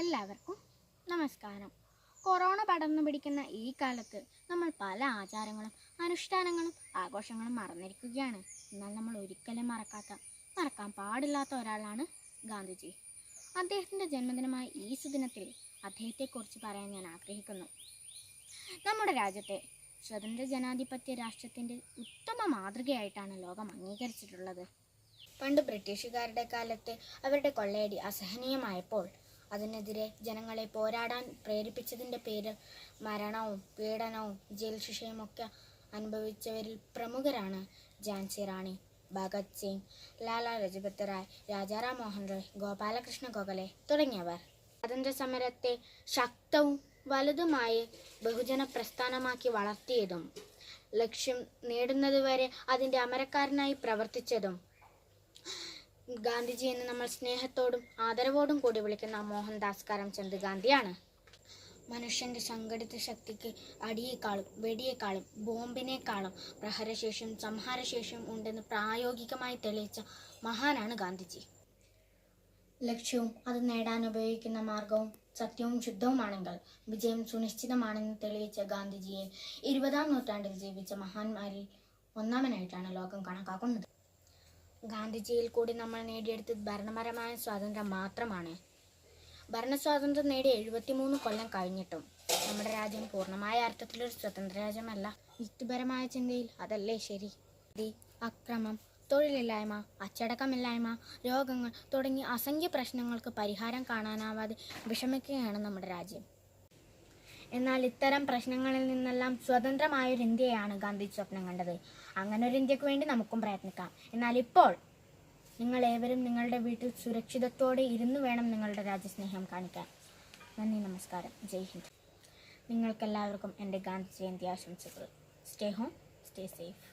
എല്ലാവർക്കും നമസ്കാരം. കൊറോണ പടർന്നു പിടിക്കുന്ന ഈ കാലത്ത് നമ്മൾ പല ആചാരങ്ങളും അനുഷ്ഠാനങ്ങളും ആഘോഷങ്ങളും മറന്നിരിക്കുകയാണ്. എന്നാൽ നമ്മൾ ഒരിക്കലും മറക്കാൻ പാടില്ലാത്ത ഒരാളാണ് ഗാന്ധിജി. അദ്ദേഹത്തിൻ്റെ ജന്മദിനമായ ഈ സുദിനത്തിൽ അദ്ദേഹത്തെക്കുറിച്ച് പറയാൻ ഞാൻ ആഗ്രഹിക്കുന്നു. നമ്മുടെ രാജ്യത്തെ സ്വതന്ത്ര ജനാധിപത്യ രാഷ്ട്രത്തിൻ്റെ ഉത്തമ മാതൃകയായിട്ടാണ് ലോകം അംഗീകരിച്ചിട്ടുള്ളത്. പണ്ട് ബ്രിട്ടീഷുകാരുടെ കാലത്ത് അവരുടെ കൊള്ളയടി അസഹനീയമായപ്പോൾ അതിനെതിരെ ജനങ്ങളെ പോരാടാൻ പ്രേരിപ്പിച്ചതിൻ്റെ പേരിൽ മരണവും പീഡനവും ജയിൽ ശിക്ഷയുമൊക്കെ അനുഭവിച്ചവരിൽ പ്രമുഖരാണ് ഝാൻസി റാണി, ഭഗത് സിംഗ്, ലാലാ ലജ്പത് റായ്, രാജാറാം മോഹൻ റോയ്, ഗോപാലകൃഷ്ണ ഗോഖലെ തുടങ്ങിയവർ. സ്വാതന്ത്ര്യ സമരത്തെ ശക്തവും വലുതുമായി ബഹുജന പ്രസ്ഥാനമാക്കി വളർത്തിയതും ലക്ഷ്യം നേടുന്നതുവരെ അതിൻ്റെ അമരക്കാരനായി പ്രവർത്തിച്ചതും ഗാന്ധിജി എന്ന് നമ്മൾ സ്നേഹത്തോടും ആദരവോടും കൂടി വിളിക്കുന്ന മോഹൻദാസ് കരംചന്ദ് ഗാന്ധിയാണ്. മനുഷ്യൻ്റെ സംഘടിത ശക്തിക്ക് അടിയേക്കാളും വെടിയേക്കാളും ബോംബിനേക്കാളും പ്രഹരശേഷിയും സംഹാരശേഷിയും ഉണ്ടെന്ന് പ്രായോഗികമായി തെളിയിച്ച മഹാനാണ് ഗാന്ധിജി. ലക്ഷ്യവും അത് നേടാൻ ഉപയോഗിക്കുന്ന മാർഗവും സത്യവും ശുദ്ധവുമാണെങ്കിൽ വിജയം സുനിശ്ചിതമാണെന്ന് തെളിയിച്ച ഗാന്ധിജിയെ 20-ാം നൂറ്റാണ്ടിൽ ജീവിച്ച മഹാന്മാരിൽ ഒന്നാമനായിട്ടാണ് ലോകം കണക്കാക്കുന്നത്. ഗാന്ധിജിയിൽ കൂടി നമ്മൾ നേടിയെടുത്തത് ഭരണപരമായ സ്വാതന്ത്ര്യം മാത്രമാണ്. ഭരണസ്വാതന്ത്ര്യം നേടി 73 കൊല്ലം കഴിഞ്ഞിട്ടും നമ്മുടെ രാജ്യം പൂർണ്ണമായ അർത്ഥത്തിലൊരു സ്വതന്ത്ര രാജ്യമല്ല. യുക്തിപരമായ ചിന്തയിൽ അതല്ലേ ശരി? അക്രമം, തൊഴിലില്ലായ്മ, അച്ചടക്കമില്ലായ്മ, രോഗങ്ങൾ തുടങ്ങി അസംഖ്യ പ്രശ്നങ്ങൾക്ക് പരിഹാരം കാണാനാവാതെ വിഷമിക്കുകയാണ് നമ്മുടെ രാജ്യം. എന്നാൽ ഇത്തരം പ്രശ്നങ്ങളിൽ നിന്നെല്ലാം സ്വതന്ത്രമായൊരു ഇന്ത്യയാണ് ഗാന്ധിജി സ്വപ്നം കണ്ടത്. അങ്ങനെ ഒരു ഇന്ത്യക്ക് വേണ്ടി നമുക്കും പ്രയത്നിക്കാം. എന്നാൽ ഇപ്പോൾ നിങ്ങളേവരും നിങ്ങളുടെ വീട്ടിൽ സുരക്ഷിതത്തോടെ ഇരുന്ന് വേണം നിങ്ങളുടെ രാജ്യസ്നേഹം കാണിക്കാൻ. നന്ദി, നമസ്കാരം, ജയ് ഹിന്ദ്. നിങ്ങൾക്കെല്ലാവർക്കും എൻ്റെ ഗാന്ധി ജയന്തി ആശംസകൾ. Stay home, stay safe.